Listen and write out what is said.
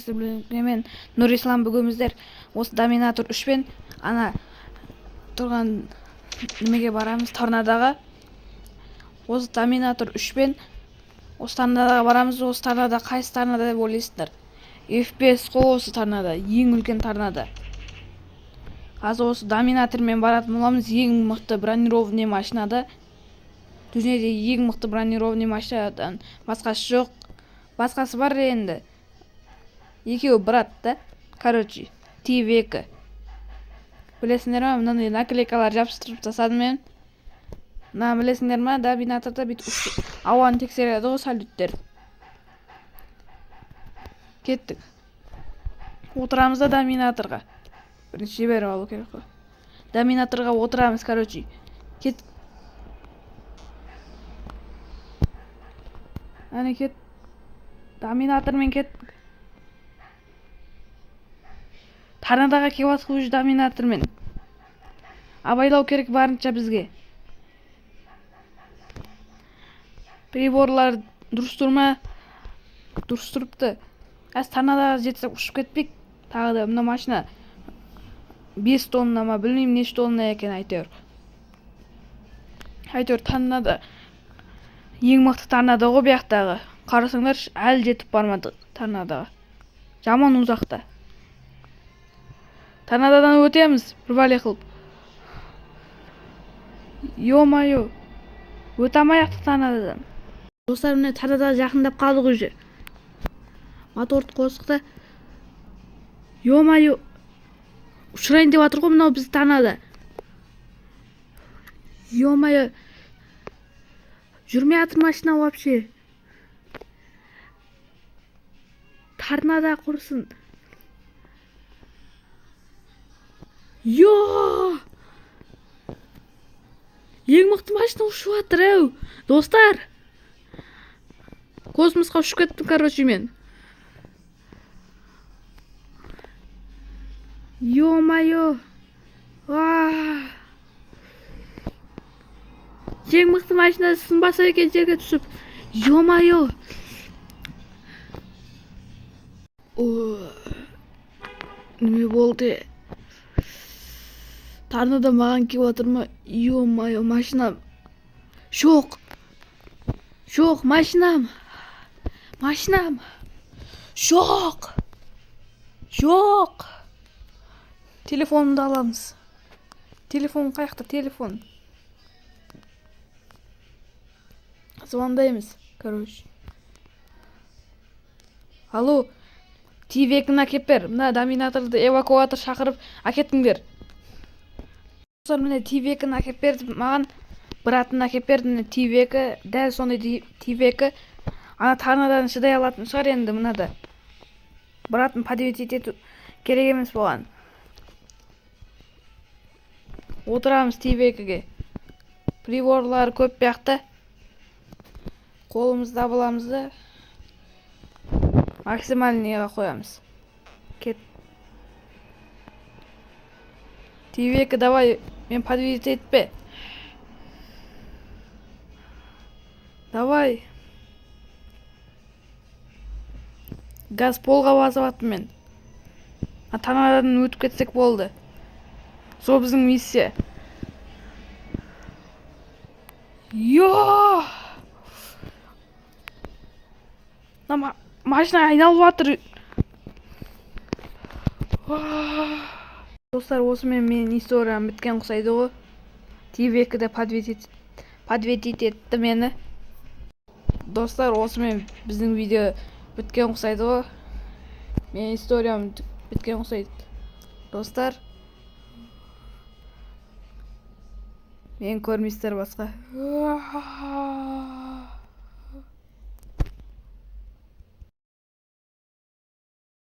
баршаңызды мен Нұрислам бүгіміздер осы Доминатор 3-пен ана тұрған немеге барамыз, торнадоға. Осы Доминатор 3-пен осы торнадоға барамыз. Осы торнадо қайсы торнадо деп ойлайсыздар? FPS қой осы торнадо, ең үлкен торнадо. Қазір осы Доминатормен баратын боламыз, ең мықты бронированный машинада. Дүниедегі ең мықты бронированный машинадан басқасы жоқ. Басқасы бар енді. Екеуі брат та. Короче, T-Vehicle. Білесіңдер ма? Мынандай наклейкалар жабыстырып тастадым мен. Мына білесіңдер ма? Доминаторда бүйтіп ауаны тексереді ғой салюттер. Кеттік. Отырамыз да Доминаторға. Бірінші жіберіп алу керек қой. Доминаторға отырамыз, короче. Кет. Әне кет. Доминатормен кет. Торнадоға келіп жатық уже Доминатормен. Абайлау керек барынша бізге. Приборлар дұрыс тұрма? Дұрыс тұрыпты. Торнадоға жетсек ұшып кетпек. Тағы да мына машина 5 тонна ма, білмеймін неше тонна екен әйтеуір. Әйтеуір торнадо ең мықты торнадо ғой бұяқтағы. Қарасаңдар, әлі жетіп бармадық торнадоға. Жаман ұзақта. Торнадодан өтеміз, бір бәле қылып. Ё-майо. Өте алмайық торнадодан. Достар, міне торнадоға жақындап қалдық уже. Моторды қостық та. Ё-майо. Ұшырайын деп жатыр ғой мынау біз торнадо. Ё-майо. Жүрмей жатыр машина вообще. Торнадо құрсын. Йо! Ең мықты машина ұшып жатыр, әу. Достар. Космосқа ұшып кеттім, короче, мен. Ё-майо. Ең мықты машина сынбаса екен жерге түсіп. Ё-майо. Неме болды? Торнадо маған келіп отыр ма? Ё-майо, машинам. Жоқ. Жоқ, машинам. Машинам. Жоқ. Жоқ. Телефонымды аламыз. Телефон қаяқта, телефон. Звондаймыз, короче. Алло. T-Vehicle әкеп бер. Мына Доминаторды эвакуатор шақырып әкеттіңдер. Достар, міне T-Vehicle әкеп берді маған. Братын әкеп берді, міне T-Vehicle. Дәл сондай T-Vehicle. Ана торнадодан шыдай алатын шығар енді мынада. Братын подветить ету керек емес болған. Отырамыз T-Vehicle'ге. Приборлар көп бияқта. Қолымызда боламызды. Максимальныйға қоямыз. Кет. T-Vehicle, давай, мен подветить етпе. Давай. Газ полға басып аттым мен. Торнадодан өтіп кетсек болды. Сол біздің миссия. Йо! Машина айналып жатыр. Достар, осымен менің историям біткен ұқсайды ғой. T-Vehicle'де подветить етті мені. Достар, осымен біздің видео біткен ұқсайды ғой. Менің историям біткен ұқсайды. Достар, мен көрмейсіздер басқа.